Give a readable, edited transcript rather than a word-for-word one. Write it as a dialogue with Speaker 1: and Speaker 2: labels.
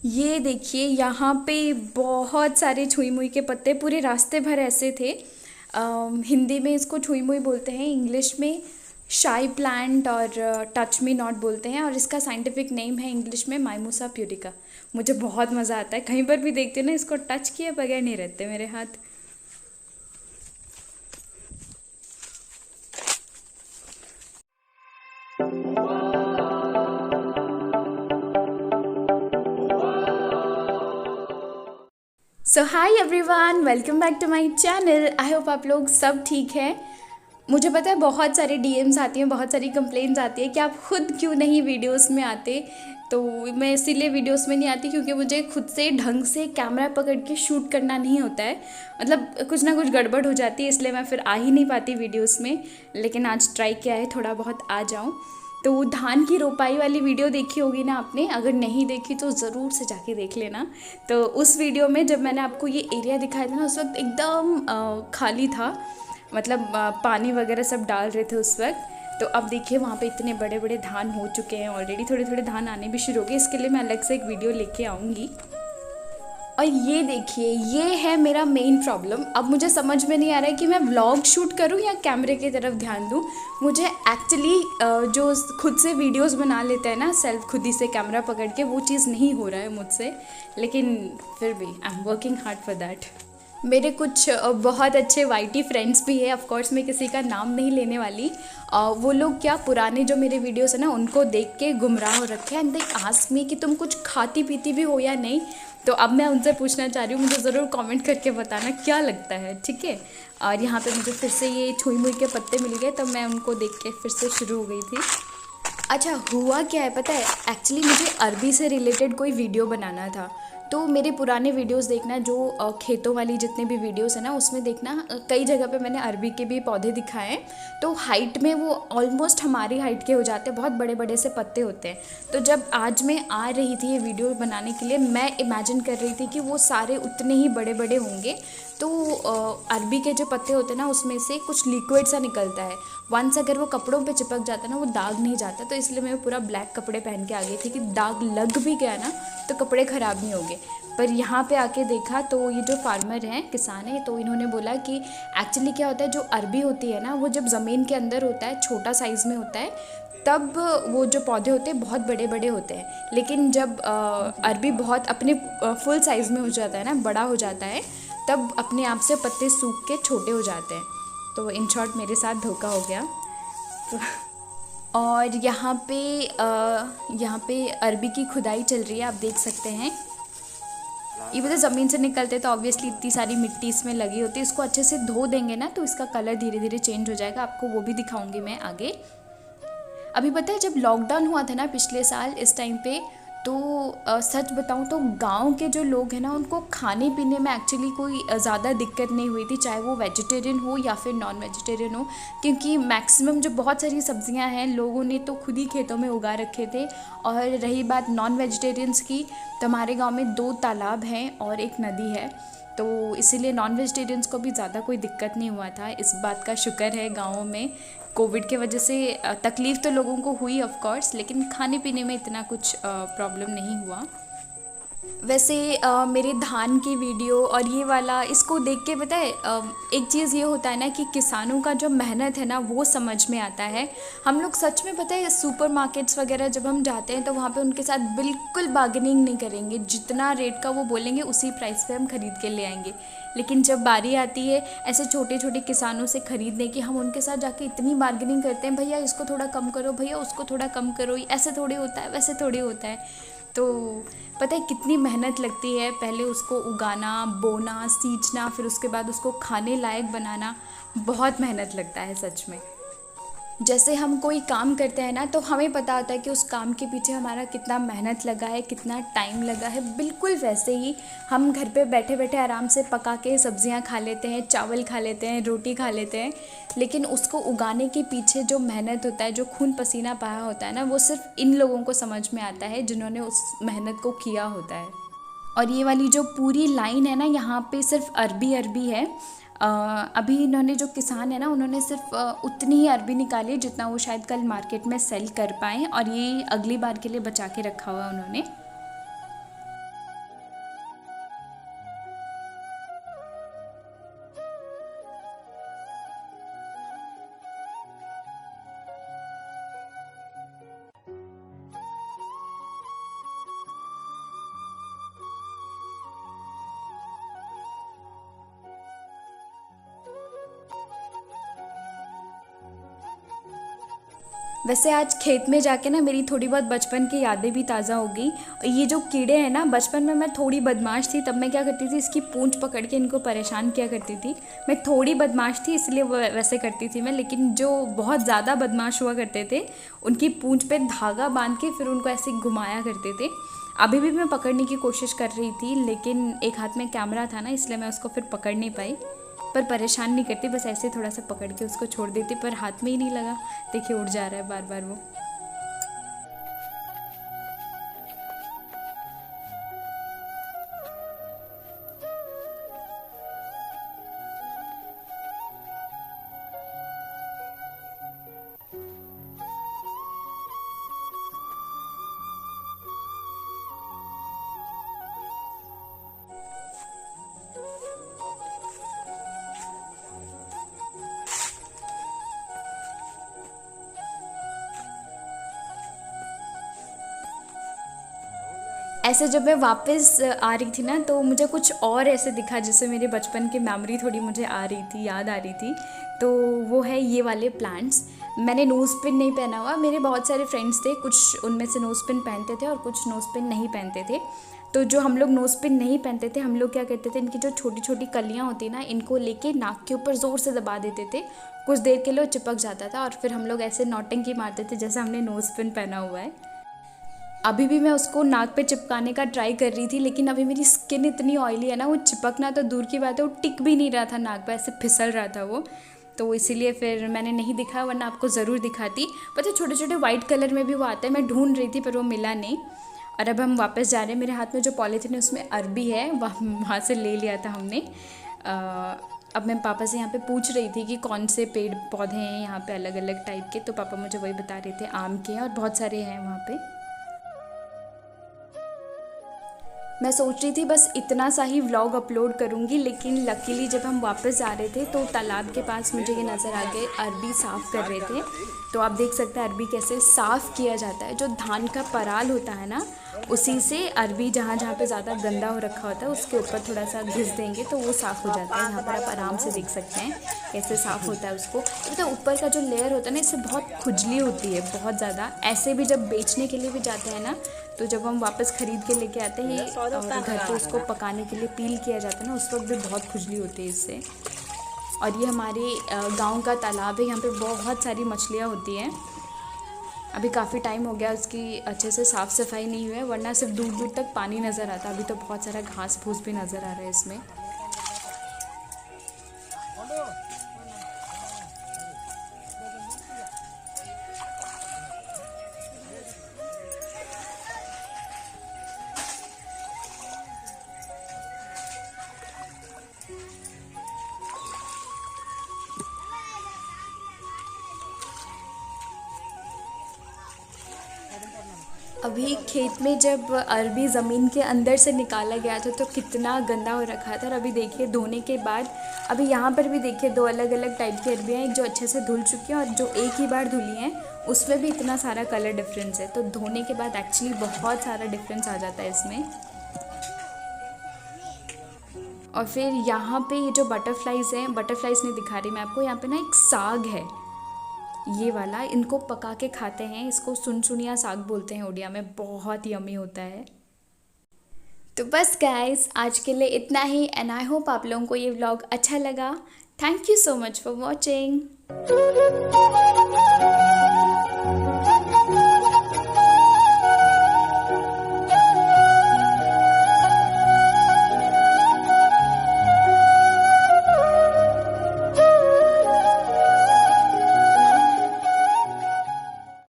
Speaker 1: ये देखिए यहाँ पे बहुत सारे छुई मुई के पत्ते पूरे रास्ते भर ऐसे थे। हिंदी में इसको छुई मुई बोलते हैं, इंग्लिश में शाई प्लांट और टच मी नॉट बोलते हैं, और इसका साइंटिफिक नेम है इंग्लिश में माइमोसा प्यूडिका। मुझे बहुत मज़ा आता है, कहीं पर भी देखते हो ना इसको टच किए बगैर नहीं रहते मेरे हाथ। So hi everyone, welcome back to my channel. I hope आप लोग सब ठीक हैं। मुझे पता है बहुत सारे डीएम्स आती हैं, बहुत सारी कंप्लेंट्स आती है कि आप खुद क्यों नहीं वीडियोस में आते। तो मैं इसीलिए वीडियोस में नहीं आती क्योंकि मुझे खुद से ढंग से कैमरा पकड़ के शूट करना नहीं होता है। मतलब कुछ ना कुछ गड़बड़ हो जाती है, इसलिए मैं फिर आ ही नहीं पाती वीडियोस में। लेकिन आज ट्राई किया है थोड़ा बहुत आ जाऊँ। तो धान की रोपाई वाली वीडियो देखी होगी ना आपने, अगर नहीं देखी तो ज़रूर से जाके देख लेना। तो उस वीडियो में जब मैंने आपको ये एरिया दिखाया था ना, उस वक्त एकदम खाली था, मतलब पानी वगैरह सब डाल रहे थे उस वक्त। तो अब देखिए वहाँ पे इतने बड़े बड़े धान हो चुके हैं ऑलरेडी, थोड़े थोड़े धान आने भी शुरू हो गए। इसके लिए मैं अलग से एक वीडियो लेके आऊँगी। और ये देखिए, ये है मेरा मेन प्रॉब्लम। अब मुझे समझ में नहीं आ रहा है कि मैं व्लॉग शूट करूं या कैमरे की तरफ ध्यान दूं। मुझे एक्चुअली जो खुद से वीडियोस बना लेते हैं ना सेल्फ, खुद ही से कैमरा पकड़ के, वो चीज़ नहीं हो रहा है मुझसे। लेकिन फिर भी I am working hard for that. मेरे कुछ बहुत अच्छे वाईटी फ्रेंड्स भी हैं, ऑफ कोर्स मैं किसी का नाम नहीं लेने वाली। वो लोग क्या, पुराने जो मेरे वीडियोस है ना उनको देख के गुमराह हो रखे हैं। एंड दे आस्क मी कि तुम कुछ खाती पीती भी हो या नहीं। तो अब मैं उनसे पूछना चाह रही हूँ, मुझे ज़रूर कमेंट करके बताना क्या लगता है, ठीक है। और यहाँ पे मुझे फिर से ये छुई मुई के पत्ते मिल गए, तब मैं उनको देख के फिर से शुरू हो गई थी। अच्छा, हुआ क्या है पता है, एक्चुअली मुझे अरबी से रिलेटेड कोई वीडियो बनाना था। तो मेरे पुराने वीडियोस देखना, जो खेतों वाली जितने भी वीडियोस हैं ना उसमें देखना, कई जगह पे मैंने अरबी के भी पौधे दिखाए हैं। तो हाइट में वो ऑलमोस्ट हमारी हाइट के हो जाते हैं, बहुत बड़े बड़े से पत्ते होते हैं। तो जब आज मैं आ रही थी ये वीडियो बनाने के लिए, मैं इमेजिन कर रही थी कि वो सारे उतने ही बड़े बड़े होंगे। तो अरबी के जो पत्ते होते हैं ना उसमें से कुछ लिक्विड सा निकलता है। वंस अगर वो कपड़ों पे चिपक जाता है ना, वो दाग नहीं जाता। तो इसलिए मैं पूरा ब्लैक कपड़े पहन के आ गई थी कि दाग लग भी गया ना तो कपड़े ख़राब नहीं होंगे। पर यहाँ पे आके देखा तो ये जो फार्मर हैं, किसान हैं, तो इन्होंने बोला कि एक्चुअली क्या होता है, जो अरबी होती है ना वो जब ज़मीन के अंदर होता है, छोटा साइज़ में होता है, तब वो जो पौधे होते हैं बहुत बड़े बड़े होते हैं। लेकिन जब अरबी बहुत अपने फुल साइज़ में हो जाता है ना, बड़ा हो जाता है, तब अपने आप से पत्ते सूख के छोटे हो जाते हैं। तो इन शॉर्ट मेरे साथ धोखा हो गया। तो और यहाँ पे अरबी की खुदाई चल रही है, आप देख सकते हैं। ये पता, ज़मीन से निकलते तो ऑब्वियसली इतनी सारी मिट्टी इसमें लगी होती है। इसको अच्छे से धो देंगे ना तो इसका कलर धीरे धीरे चेंज हो जाएगा, आपको वो भी दिखाऊंगी मैं आगे। अभी पता है जब लॉकडाउन हुआ था ना पिछले साल इस टाइम पे, तो सच बताऊं तो गांव के जो लोग हैं ना उनको खाने पीने में एक्चुअली कोई ज़्यादा दिक्कत नहीं हुई थी, चाहे वो वेजिटेरियन हो या फिर नॉन वेजिटेरियन हो। क्योंकि मैक्सिमम जो बहुत सारी सब्जियां हैं लोगों ने तो खुद ही खेतों में उगा रखे थे। और रही बात नॉन वेजिटेरियंस की, तो हमारे गाँव में 2 तालाब हैं और एक नदी है। तो इसीलिए नॉन वेजिटेरियंस को भी ज़्यादा कोई दिक्कत नहीं हुआ था। इस बात का शुक्र है गाँव में। कोविड के वजह से तकलीफ़ तो लोगों को हुई ऑफ कोर्स, लेकिन खाने पीने में इतना कुछ प्रॉब्लम नहीं हुआ। वैसे मेरे धान की वीडियो और ये वाला, इसको देख के पता है एक चीज़ ये होता है ना कि किसानों का जो मेहनत है ना वो समझ में आता है। हम लोग सच में पता है सुपर मार्केट्स वगैरह जब हम जाते हैं तो वहाँ पे उनके साथ बिल्कुल बार्गेनिंग नहीं करेंगे, जितना रेट का वो बोलेंगे उसी प्राइस पे हम ख़रीद के ले आएंगे। लेकिन जब बारी आती है ऐसे छोटे छोटे किसानों से ख़रीदने की, हम उनके साथ जाके इतनी बार्गेनिंग करते हैं, भैया इसको थोड़ा कम करो, भैया उसको थोड़ा कम करो, ऐसे थोड़ी होता है, वैसे थोड़ी होता है। तो पता है कितनी मेहनत लगती है, पहले उसको उगाना, बोना, सींचना, फिर उसके बाद उसको खाने लायक बनाना, बहुत मेहनत लगता है सच में। जैसे हम कोई काम करते हैं ना तो हमें पता होता है कि उस काम के पीछे हमारा कितना मेहनत लगा है, कितना टाइम लगा है, बिल्कुल वैसे ही हम घर पे बैठे बैठे आराम से पका के सब्जियां खा लेते हैं, चावल खा लेते हैं, रोटी खा लेते हैं। लेकिन उसको उगाने के पीछे जो मेहनत होता है, जो खून पसीना बहा होता है ना, वो सिर्फ इन लोगों को समझ में आता है जिन्होंने उस मेहनत को किया होता है। और ये वाली जो पूरी लाइन है ना, यहाँ पे सिर्फ अरबी अरबी है। अभी इन्होंने जो किसान है ना उन्होंने सिर्फ उतनी ही अरबी निकाली जितना वो शायद कल मार्केट में सेल कर पाएँ, और ये अगली बार के लिए बचा के रखा हुआ उन्होंने। वैसे आज खेत में जाके ना मेरी थोड़ी बहुत बचपन की यादें भी ताज़ा हो गई। ये जो कीड़े हैं ना, बचपन में मैं थोड़ी बदमाश थी, तब मैं क्या करती थी, इसकी पूंछ पकड़ के इनको परेशान किया करती थी। मैं थोड़ी बदमाश थी इसलिए वो वैसे करती थी मैं, लेकिन जो बहुत ज़्यादा बदमाश हुआ करते थे उनकी पूंछ पे धागा बांध के फिर उनको ऐसे घुमाया करते थे। अभी भी मैं पकड़ने की कोशिश कर रही थी, लेकिन एक हाथ में कैमरा था ना, इसलिए मैं उसको फिर पकड़ नहीं पाई। पर परेशान नहीं करती, बस ऐसे थोड़ा सा पकड़ के उसको छोड़ देती, पर हाथ में ही नहीं लगा। देखिए उड़ जा रहा है बार बार वो। ऐसे जब मैं वापस आ रही थी ना, तो मुझे कुछ और ऐसे दिखा, जिससे मेरे बचपन की मेमोरी थोड़ी मुझे आ रही थी, याद आ रही थी। तो वो है ये वाले प्लांट्स। मैंने नोज़ पिन नहीं पहना हुआ, मेरे बहुत सारे फ्रेंड्स थे, कुछ उनमें से नोज़ पिन पहनते थे और कुछ नोज़ पिन नहीं पहनते थे। तो जो हम लोग नोज़ पिन नहीं पहनते थे, हम लोग क्या करते थे, इनकी जो छोटी छोटी कलियाँ होती ना, इनको लेके नाक के ऊपर ज़ोर से दबा देते थे। कुछ देर के लिए चिपक जाता था और फिर हम लोग ऐसे नौटंकी मारते थे जैसे हमने नोज़ पिन पहना हुआ है। अभी भी मैं उसको नाक पे चिपकाने का ट्राई कर रही थी, लेकिन अभी मेरी स्किन इतनी ऑयली है ना, वो चिपकना तो दूर की बात है, वो टिक भी नहीं रहा था नाक पे, ऐसे फिसल रहा था वो। तो इसीलिए फिर मैंने नहीं दिखाया, वरना आपको ज़रूर दिखाती। पता है छोटे छोटे वाइट कलर में भी वो आते हैं, मैं ढूंढ रही थी पर वो मिला नहीं। और अब हम वापस जा रहे हैं। मेरे हाथ में जो पॉलीथीन है उसमें अरबी है, वहाँ से ले लिया था हमने। अब मैं पापा से यहाँ पे पूछ रही थी कि कौन से पेड़ पौधे हैं यहाँ पे अलग अलग टाइप के, तो पापा मुझे वही बता रहे थे, आम के हैं और बहुत सारे हैं वहाँ पे। मैं सोच रही थी बस इतना सा ही व्लॉग अपलोड करूँगी, लेकिन लकीली जब हम वापस जा रहे थे तो तालाब के पास मुझे ये नज़र आ गए, अरबी साफ़ कर रहे थे। तो आप देख सकते हैं अरबी कैसे साफ़ किया जाता है। जो धान का पराल होता है ना, उसी से अरबी जहाँ जहाँ पे ज़्यादा गंदा हो रखा होता है उसके ऊपर थोड़ा सा घिस देंगे तो वो साफ़ हो जाता है। यहाँ पर आप आराम से देख सकते हैं कैसे साफ़ होता है उसको। तो ऊपर का जो लेयर होता है ना, इससे बहुत खुजली होती है, बहुत ज़्यादा। ऐसे भी जब बेचने के लिए भी जाते हैं ना, तो जब हम वापस ख़रीद के लेके आते हैं और घर पे उसको पकाने के लिए पील किया जाता है ना, उस वक्त भी बहुत खुजली होती है इससे। और ये हमारे गांव का तालाब है, यहाँ पे बहुत सारी मछलियाँ होती हैं। अभी काफ़ी टाइम हो गया उसकी अच्छे से साफ़ सफाई नहीं हुई है, वरना सिर्फ दूर दूर तक पानी नज़र आता। अभी तो बहुत सारा घास फूस भी नज़र आ रहा है इसमें। अभी खेत में जब अरबी ज़मीन के अंदर से निकाला गया था तो कितना गंदा हो रखा था। और अभी देखिए धोने के बाद, अभी यहाँ पर भी देखिए दो अलग अलग टाइप की अरबी हैं, एक जो अच्छे से धुल चुकी हैं और जो एक ही बार धुली हैं उसमें भी इतना सारा कलर डिफरेंस है। तो धोने के बाद एक्चुअली बहुत सारा डिफरेंस आ जाता है इसमें। और फिर यहाँ पे ये जो बटरफ्लाइज़ हैं, बटरफ्लाइज़ नहीं दिखा रही मैं आपको, यहाँ पे ना एक साग है ये वाला, इनको पका के खाते हैं, इसको सुनसुनिया साग बोलते हैं उड़िया में, बहुत यमी होता है। तो बस गाइस आज के लिए इतना ही, एंड आई होप आप लोगों को ये व्लॉग अच्छा लगा। Thank you so much for watching.